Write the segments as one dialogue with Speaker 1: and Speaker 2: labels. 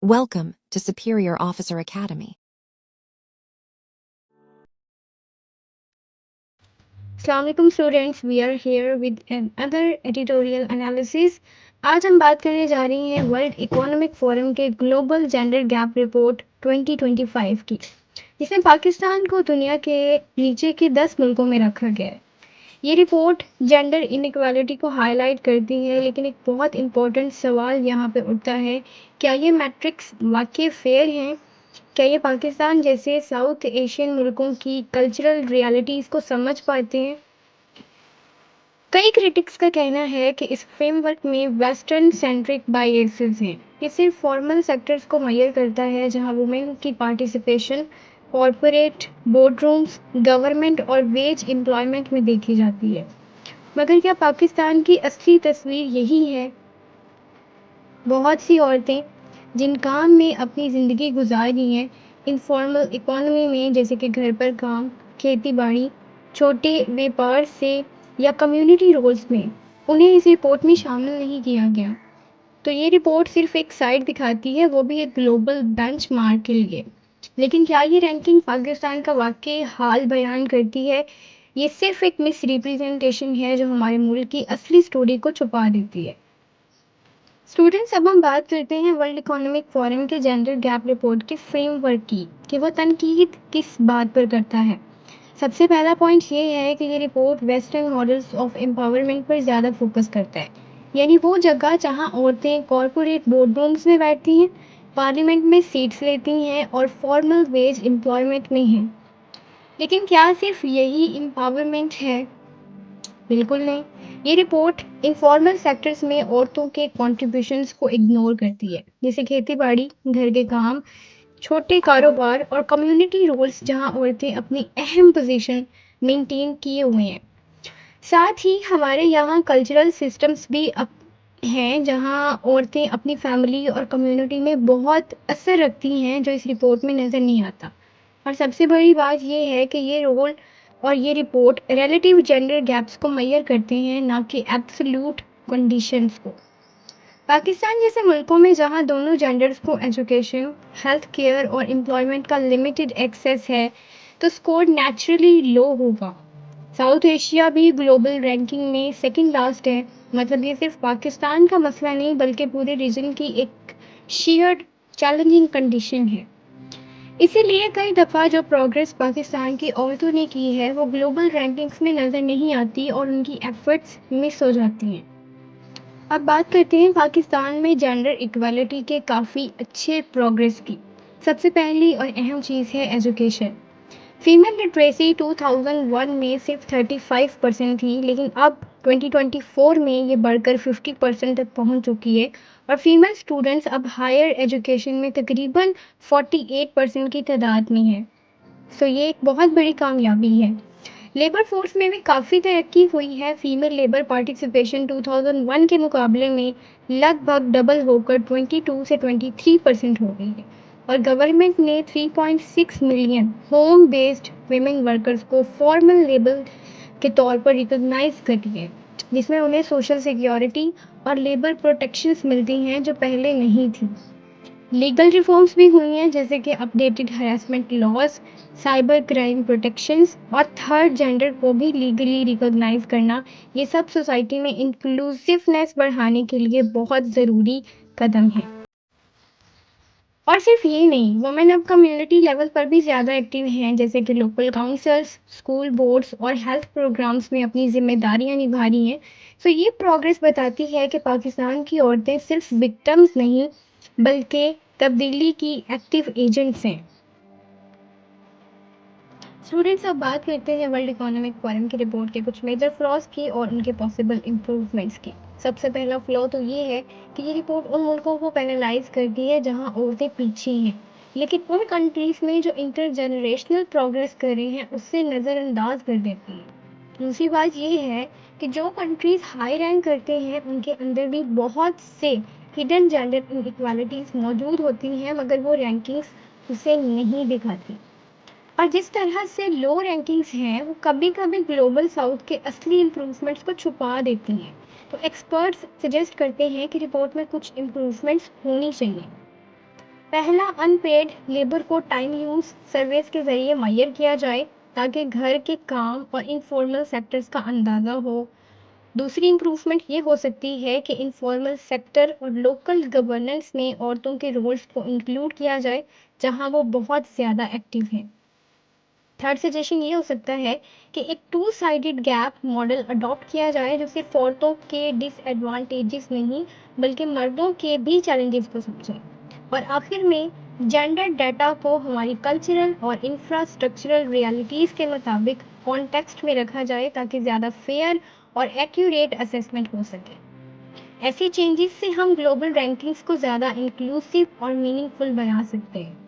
Speaker 1: Welcome to Superior Officer Academy.
Speaker 2: Assalamualaikum students, we are here with another editorial analysis. आज हम बात करने जा रही हैं वर्ल्ड इकोनॉमिक फोरम के ग्लोबल जेंडर गैप रिपोर्ट 2025 की, जिसमें पाकिस्तान को दुनिया के नीचे के 10 मुल्कों में रखा गया है। ये रिपोर्ट जेंडर इनइक्वालिटी को हाईलाइट करती है, लेकिन एक बहुत इंपॉर्टेंट सवाल यहाँ पे उठता है, क्या ये मैट्रिक्स वाकई फेयर हैं? क्या ये पाकिस्तान जैसे साउथ एशियन मुल्कों की कल्चरल रियलिटीज़ को समझ पाते हैं? कई क्रिटिक्स का कहना है कि इस फ्रेमवर्क में वेस्टर्न सेंट्रिक बायसेस हैं। ये सिर्फ फॉर्मल सेक्टर्स को मैयर करता है, जहां वुमेन की पार्टिसिपेशन कॉरपोरेट, बोर्डरूम्स, गवर्नमेंट और वेज एम्प्लॉयमेंट में देखी जाती है। मगर क्या पाकिस्तान की असली तस्वीर यही है? बहुत सी औरतें जिन काम में अपनी ज़िंदगी गुजारी हैं, इनफॉर्मल इकोनॉमी में, जैसे कि घर पर काम, खेती बाड़ी, छोटे व्यापार से या कम्युनिटी रोल्स में, उन्हें इस रिपोर्ट में शामिल नहीं किया गया। तो ये रिपोर्ट सिर्फ एक साइड दिखाती है, वो भी एक ग्लोबल बेंचमार्क के लिए। लेकिन क्या ये रैंकिंग पाकिस्तान का वाकई हाल बयान करती है? ये सिर्फ एक मिस रिप्रेजेंटेशन है जो हमारे मुल्क की असली स्टोरी को छुपा देती है। स्टूडेंट्स, अब हम बात करते हैं वर्ल्ड इकोनॉमिक फोरम के जेंडर गैप रिपोर्ट के फ्रेमवर्क की, कि वो तनकीद किस बात पर करता है। सबसे पहला पॉइंट ये है कि ये report western models of empowerment पर ज़्यादा फोकस करता है, यानी वो जगह जहां औरतें कॉरपोरेट बोर्डरूम्स में बैठती हैं, पार्लियामेंट में सीट्स लेती हैं और फॉर्मल वेज एम्प्लॉयमेंट में हैं। लेकिन क्या सिर्फ यही एम्पावरमेंट है? बिल्कुल नहीं। ये रिपोर्ट इनफॉर्मल सेक्टर्स में औरतों के कॉन्ट्रीब्यूशंस को इग्नोर करती है, जैसे खेती बाड़ी, घर के काम, छोटे कारोबार और कम्युनिटी रोल्स, जहां औरतें अपनी अहम पोजीशन मेंटेन किए हुए हैं। साथ ही हमारे यहाँ कल्चरल सिस्टम्स भी हैं, जहां औरतें अपनी फैमिली और कम्युनिटी में बहुत असर रखती हैं, जो इस रिपोर्ट में नज़र नहीं आता। और सबसे बड़ी बात ये है कि ये रोल और ये रिपोर्ट रिलेटिव जेंडर गैप्स को मैयर करते हैं, ना कि एब्सोल्यूट कंडीशंस को। पाकिस्तान जैसे मुल्कों में जहां दोनों जेंडर्स को एजुकेशन, हेल्थ केयर और एम्प्लॉयमेंट का लिमिटेड एक्सेस है, तो स्कोर नेचुरली लो होगा। साउथ एशिया भी ग्लोबल रैंकिंग में सेकंड लास्ट है। मतलब ये सिर्फ पाकिस्तान का मसला नहीं, बल्कि पूरे रीजन की एक शेयर्ड चैलेंजिंग कंडीशन है। इसीलिए कई दफ़ा जो प्रोग्रेस पाकिस्तान की औरतों ने की है, वो ग्लोबल रैंकिंग्स में नज़र नहीं आती और उनकी एफर्ट्स मिस हो जाती हैं। अब बात करते हैं पाकिस्तान में जेंडर इक्वालिटी के काफ़ी अच्छे प्रोग्रेस की। सबसे पहली और अहम चीज़ है एजुकेशन। फीमेल लिटरेसी 2001 में सिर्फ 35% थी, लेकिन अब 2024 में ये बढ़कर 50% तक पहुंच चुकी है और फीमेल स्टूडेंट्स अब हायर एजुकेशन में तकरीबन 48% की तादाद में है। तो ये एक बहुत बड़ी कामयाबी है। लेबर फोर्स में भी काफ़ी तरक्की हुई है। फीमेल लेबर पार्टिसिपेशन 2001 के मुकाबले में लगभग डबल होकर 22 से 23% हो गई है और गवर्नमेंट ने 3.6 million home based women workers को फॉर्मल लेबर के तौर पर रिकॉग्नाइज कर दिया है, जिसमें उन्हें सोशल सिक्योरिटी और लेबर प्रोटेक्शंस मिलती हैं जो पहले नहीं थी। लीगल रिफॉर्म्स भी हुई हैं, जैसे कि updated harassment laws, cyber crime protections और थर्ड जेंडर को भी लीगली रिकॉग्नाइज करना। ये सब सोसाइटी में इंक्लूसिवनेस बढ़ाने के लिए बहुत ज़रूरी कदम है। और सिर्फ ये नहीं, वुमेन अब कम्युनिटी लेवल पर भी ज़्यादा एक्टिव हैं, जैसे कि लोकल काउंसिल्स, स्कूल बोर्ड्स और हेल्थ प्रोग्राम्स में अपनी जिम्मेदारियां निभा रही हैं। तो ये प्रोग्रेस बताती है कि पाकिस्तान की औरतें सिर्फ विक्टिम्स नहीं, बल्कि तब्दीली की एक्टिव एजेंट्स हैं। स्टूडेंट्स, अब बात करते हैं वर्ल्ड इकोनॉमिक फोरम की रिपोर्ट के कुछ मेजर फ्लॉज की और उनके पॉसिबल इम्प्रूवमेंट्स की। सबसे पहला फ्लॉ तो ये है कि ये रिपोर्ट उन मुल्कों को पेनलाइज करती है जहां औरतें पीछे हैं, लेकिन उन कंट्रीज में जो इंटर जनरेशनल प्रोग्रेस कर रहे हैं उससे नज़रअंदाज कर देती है। दूसरी बात ये है कि जो कंट्रीज हाई रैंक करते हैं उनके अंदर भी बहुत से हिडन जेंडर इनइक्वालिटीज़ मौजूद होती हैं, मगर वो रैंकिंग्स उसे नहीं दिखाती। और जिस तरह से लो रैंकिंग्स हैं, वो कभी कभी ग्लोबल साउथ के असली इम्प्रूवमेंट्स को छुपा देती हैं। तो एक्सपर्ट्स सजेस्ट करते हैं कि रिपोर्ट में कुछ इम्प्रूवमेंट्स होनी चाहिए। पहला, अनपेड लेबर को टाइम यूज़ सर्वेस के ज़रिए मुहैया किया जाए ताकि घर के काम और इनफॉर्मल सेक्टर्स का अंदाज़ा हो। दूसरी इम्प्रूवमेंट ये हो सकती है कि इनफॉर्मल सेक्टर और लोकल गवर्नेंस में औरतों के रोल्स को इंक्लूड किया जाए जहां वो बहुत ज़्यादा एक्टिव हैं। थर्ड सजेशन ये हो सकता है कि एक two sided gap model adopt किया जाए जो सिर्फ औरतों के डिसएडवांटेजेस नहीं बल्कि मर्दों के भी चैलेंजेस को समझे। और आखिर में जेंडर डाटा को हमारी कल्चरल और इंफ्रास्ट्रक्चरल रियलिटीज़ के मुताबिक कॉन्टेक्स्ट में रखा जाए ताकि ज़्यादा फेयर और एक्यूरेट असेसमेंट हो सके। ऐसी चेंजेस से हम ग्लोबल रैंकिंग्स को ज़्यादा इंक्लूसिव और मीनिंगफुल बना सकते हैं।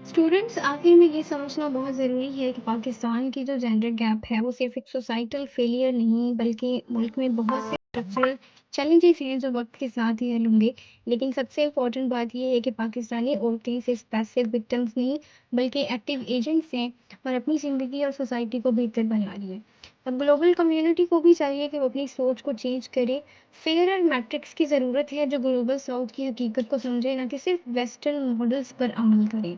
Speaker 2: स्टूडेंट्स, आखिर में ये समझना बहुत ज़रूरी है कि पाकिस्तान की जो जेंडर गैप है वो सिर्फ एक सोसाइटल फेलियर नहीं बल्कि मुल्क में बहुत से स्ट्रक्चरल चैलेंजेस हैं जो वक्त के साथ ही हल होंगे। लेकिन सबसे इम्पोर्टेंट बात ये है कि पाकिस्तानी औरतें सिर्फ पैसिव विक्टिम्स नहीं बल्कि एक्टिव एजेंट्स हैं और अपनी ज़िंदगी और सोसाइटी को बेहतर बना रही है। अब ग्लोबल कम्युनिटी को भी चाहिए कि वो अपनी सोच को चेंज करे। फेयर मैट्रिक्स की ज़रूरत है जो ग्लोबल साउथ की हकीकत को समझे, ना कि सिर्फ वेस्टर्न मॉडल्स पर अमल करे।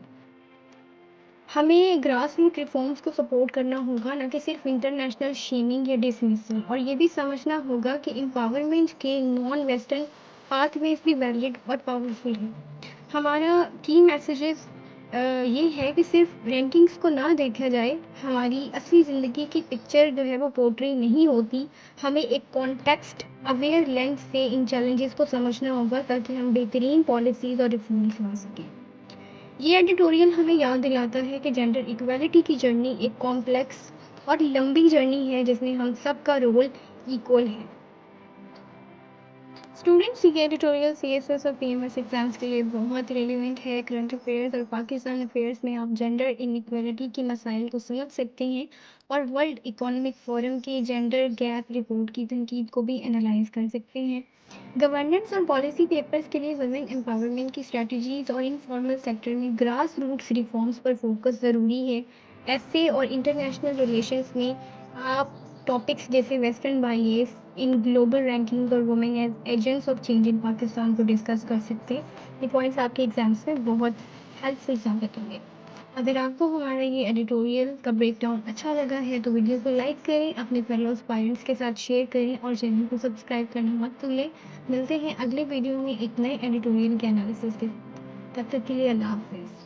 Speaker 2: हमें ग्रास रूट रिफॉर्म्स को सपोर्ट करना होगा, ना कि सिर्फ इंटरनेशनल शेमिंग या डिसमिसल। और ये भी समझना होगा कि एम्पावरमेंट के नॉन वेस्टर्न पाथवेज भी वैलिड और पावरफुल है। हमारा की मैसेजेस ये है कि सिर्फ रैंकिंग्स को ना देखा जाए, हमारी असली ज़िंदगी की पिक्चर जो है वो पोर्ट्रे नहीं होती। हमें एक कॉन्टेक्स्ट अवेयर लेंस से इन चैलेंजेस को समझना होगा ताकि हम बेहतरीन पॉलिसीज़ और रिफॉर्म्स ला सकें। ये एडिटोरियल हमें याद दिलाता है कि जेंडर इक्वालिटी की जर्नी एक कॉम्प्लेक्स और लंबी जर्नी है जिसमें हम सबका रोल इक्वल है। स्टूडेंट्स, ये एडिटोरियल सीएसएस और पीएमएस एग्जाम्स के लिए बहुत रिलेवेंट है। करंट अफेयर्स और पाकिस्तान अफेयर्स में आप जेंडर इनइक्वालिटी के मसाइल को समझ सकते हैं और वर्ल्ड इकोनॉमिक फोरम की जेंडर गैप रिपोर्ट की तनकीद को भी एनालाइज कर सकते हैं। गवर्नेंस और पॉलिसी पेपर्स के लिए वुमेन एम्पावरमेंट की स्ट्रेटजीज और इनफॉर्मल सेक्टर में ग्रास रूट्स रिफॉर्म्स पर फोकस ज़रूरी है। एसए और इंटरनेशनल रिलेशंस में आप टॉपिक्स जैसे western bias in global ranking और women as agents of change in Pakistan को डिस्कस कर सकते हैं। ये पॉइंट्स आपके एग्जाम्स में बहुत हेल्पफुल साबित होंगे। अगर आपको हमारा ये एडिटोरियल का ब्रेकडाउन अच्छा लगा है तो वीडियो को लाइक करें, अपने फेलो पेरेंट्स के साथ शेयर करें और चैनल को सब्सक्राइब करना मत भूलें। मिलते हैं अगले वीडियो में एक नए एडिटोरियल के एनालिसिस के साथ। तब तक के लिए अल्लाह हाफिज़।